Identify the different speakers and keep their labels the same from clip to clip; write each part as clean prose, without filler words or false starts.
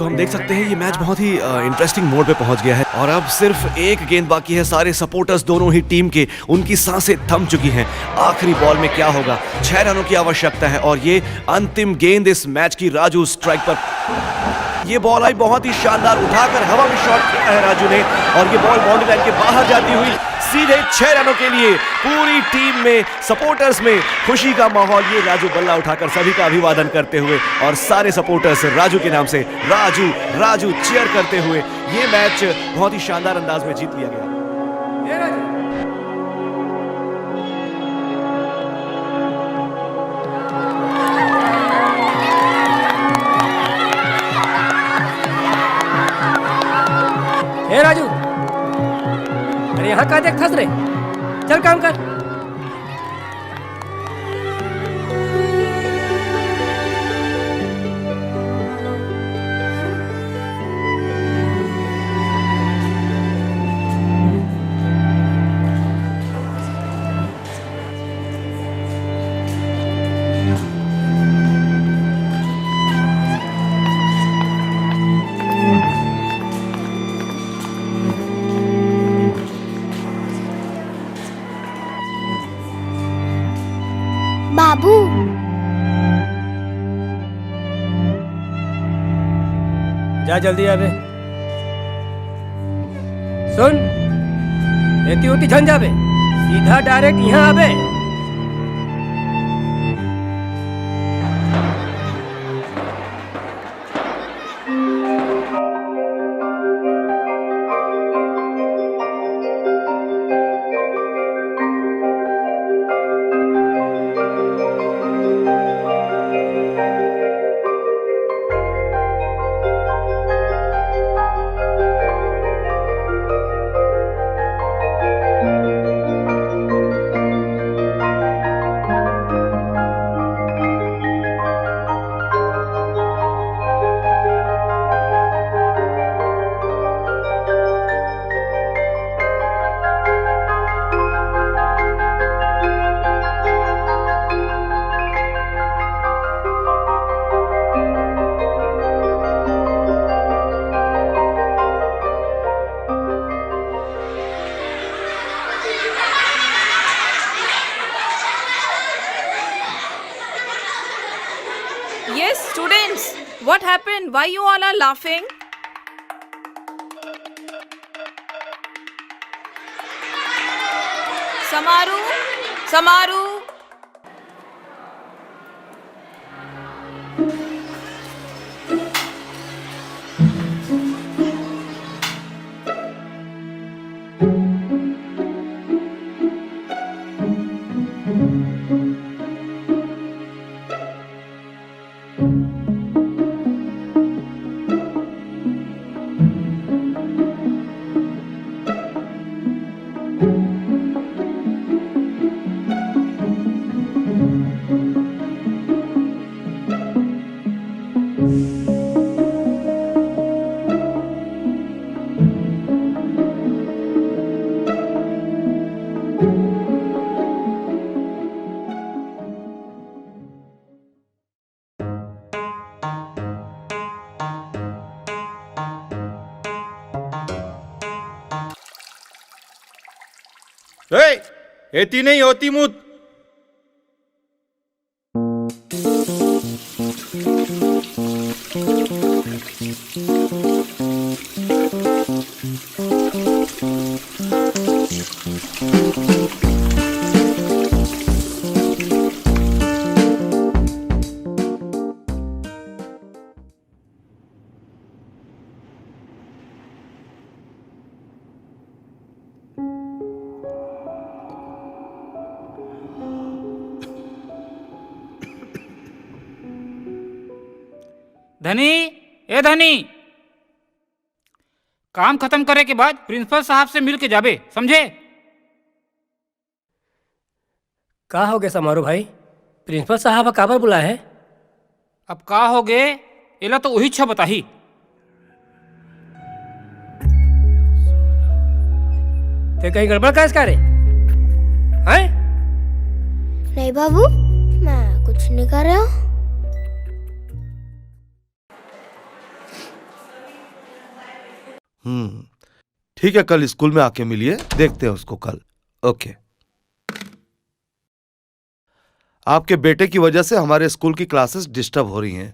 Speaker 1: तो हम देख सकते हैं ये मैच बहुत ही इंटरेस्टिंग मोड पे पहुंच गया है और अब सिर्फ एक गेंद बाकी है। सारे सपोर्टर्स दोनों ही टीम के, उनकी सांसें थम चुकी हैं। आखिरी बॉल में क्या होगा? 6 रनों की आवश्यकता है और ये अंतिम गेंद इस मैच की। राजू स्ट्राइक पर, ये बॉल आई बहुत ही शानदार, उठाकर हवा में शॉट किया है राजू ने और ये बॉल बाउंड्री लाइन के बाहर जाती हुई सीधे 6 रनों के लिए। पूरी टीम में, सपोर्टर्स में खुशी का माहौल। ये राजू बल्ला उठाकर सभी का अभिवादन करते हुए और सारे सपोर्टर्स राजू के नाम से राजू राजू चीयर करते हुए ये मैच बहुत ही शानदार अंदाज में जीत लिया गया।
Speaker 2: हे राजू, अरे यहाँ कहाँ देख फंस रहे? चल काम कर।
Speaker 3: बाबू,
Speaker 2: जा जल्दी आवे। सुन, एती होती झन जावे, सीधा डायरेक्ट यहाँ आवे।
Speaker 4: Yes, students, what happened? Why you all are laughing? Samaru, Samaru.
Speaker 5: एती नहीं होती मुत।
Speaker 6: धनी, ए धनी, काम खत्म करे के बाद प्रिंसिपल साहब से मिल के जाबे, समझे?
Speaker 2: का हो गया समारोह भाई? प्रिंसिपल साहब काबर बुलाए हैं?
Speaker 6: अब का हो गे एला तो वही छ बताही।
Speaker 2: ते कहीं गड़बड़ का इसका रे? हैं?
Speaker 3: नहीं बाबू, मैं कुछ नहीं कर रहा हूँ।
Speaker 7: ठीक है, कल स्कूल में आके मिलिए, देखते हैं उसको कल। ओके। आपके बेटे की वजह से हमारे स्कूल की क्लासेस डिस्टर्ब हो रही हैं।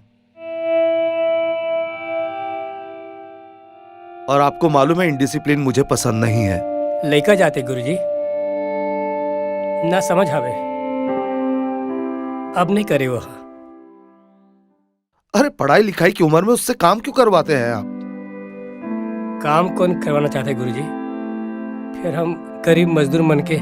Speaker 7: और आपको मालूम है इंडिसिप्लिन मुझे पसंद नहीं है।
Speaker 2: लइका जाते गुरुजी, ना समझ आवे, अब नहीं करे वो।
Speaker 7: अरे पढ़ाई लिखाई की उम्र में उससे काम क्यों करवाते हैं आप?
Speaker 2: काम कौन करवाना चाहते गुरुजी? फिर हम गरीब मजदूर मन के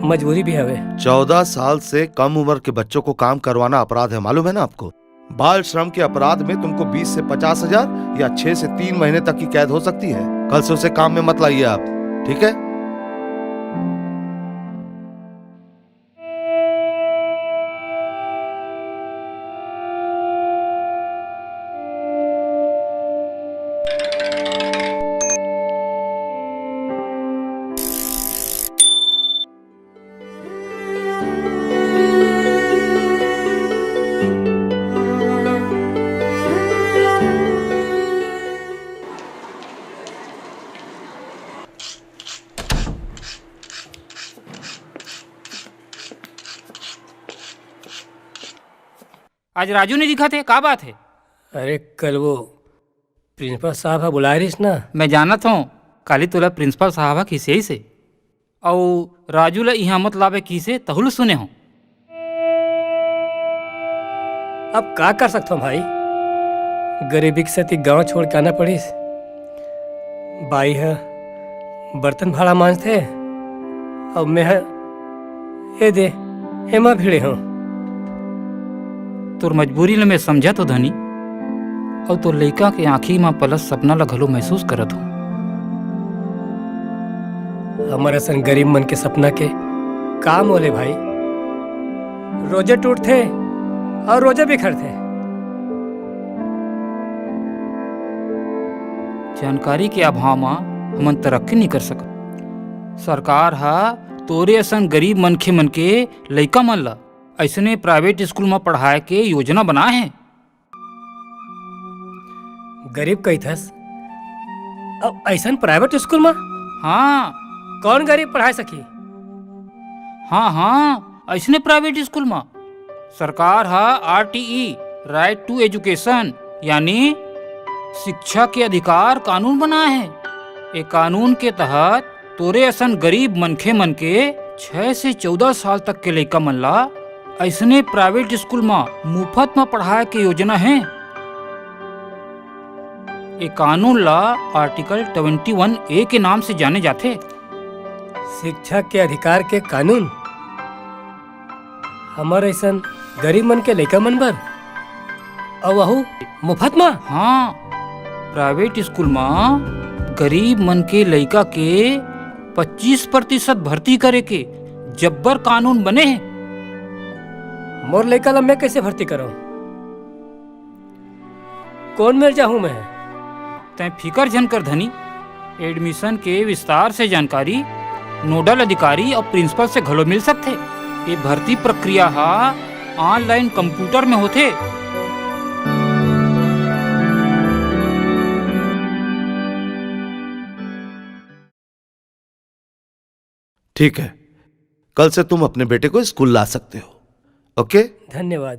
Speaker 2: मजबूरी भी हवे।
Speaker 7: 14 साल से कम उम्र के बच्चों को काम करवाना अपराध है, मालूम है ना आपको? बाल श्रम के अपराध में तुमको 20 से 50,000 या 6 से 3 महीने तक की कैद हो सकती है। कल से उसे काम में मत लाइए आप, ठीक है?
Speaker 6: आज राजू नहीं दिखा थे, क्या बात है?
Speaker 2: अरे कल वो प्रिंसिपल साहब बुला रही ना।
Speaker 6: मैं जानत हूँ काली तोला प्रिंसिपल साहब किसे ही से और राजू ला यहाँ मत लावे किसे तहुल सुने हो।
Speaker 2: अब का कर सकता हूँ भाई, गरीबी के साथ गांव छोड़ के आना पड़ी। बाई है बर्तन भाड़ा मांझते और मैं है ये दे हेमा भिड़े हूँ।
Speaker 6: तोर मजबूरी ल मैं समझा तो धनी, और तो लइका के आँखी में पलस सपना ला घलो महसूस करत हूँ।
Speaker 2: हमारा सन गरीब मन के सपना के काम होले भाई, रोजे टूटते और रोजे बिखरते।
Speaker 6: जानकारी के अभाव में हमन तरक्की नहीं कर सकत। सरकार हा तोरे असन गरीब मनखे मन के लइका मन ला ऐसने प्राइवेट स्कूल में पढ़ाए के योजना बनाए हैं।
Speaker 2: गरीब कही थस अब ऐसा प्राइवेट स्कूल में?
Speaker 6: हाँ
Speaker 2: कौन गरीब पढ़ा सकी?
Speaker 6: हाँ ऐसने प्राइवेट स्कूल में सरकार हा RTE राइट टू एजुकेशन यानी शिक्षा के अधिकार कानून बनाए है। ये कानून के तहत तोरे असन गरीब मनखे मन के 6 से 14 साल तक के लइका मन ला ऐसने प्राइवेट स्कूल में मुफ्त में पढ़ाए के योजना है। ये कानून ला आर्टिकल 21A के नाम से जाने जाते।
Speaker 2: शिक्षा के अधिकार के कानून हमारे ऐसा गरीब मन के लइका मन बर और वहू मुफ्त में?
Speaker 6: हाँ, प्राइवेट स्कूल में गरीब मन के लइका के 25% भर्ती करे के जब्बर कानून बने हैं।
Speaker 2: मोर लइका ला मैं कैसे भर्ती करूं? कौन मिल जाऊं मैं?
Speaker 6: तय फिकर जन कर धनी, एडमिशन के विस्तार से जानकारी नोडल अधिकारी और प्रिंसिपल से घलो मिल सकते। ये भर्ती प्रक्रिया हा ऑनलाइन कंप्यूटर में होते।
Speaker 7: ठीक है, कल से तुम अपने बेटे को स्कूल ला सकते हो। ओके?
Speaker 2: धन्यवाद।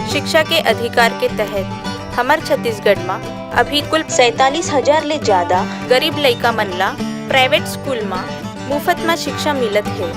Speaker 8: शिक्षा के अधिकार के तहत हमार छत्तीसगढ़ में अभी कुल 47,000 ले ज्यादा गरीब लइका मन ला प्राइवेट स्कूल में मुफ्त में शिक्षा मिलत है।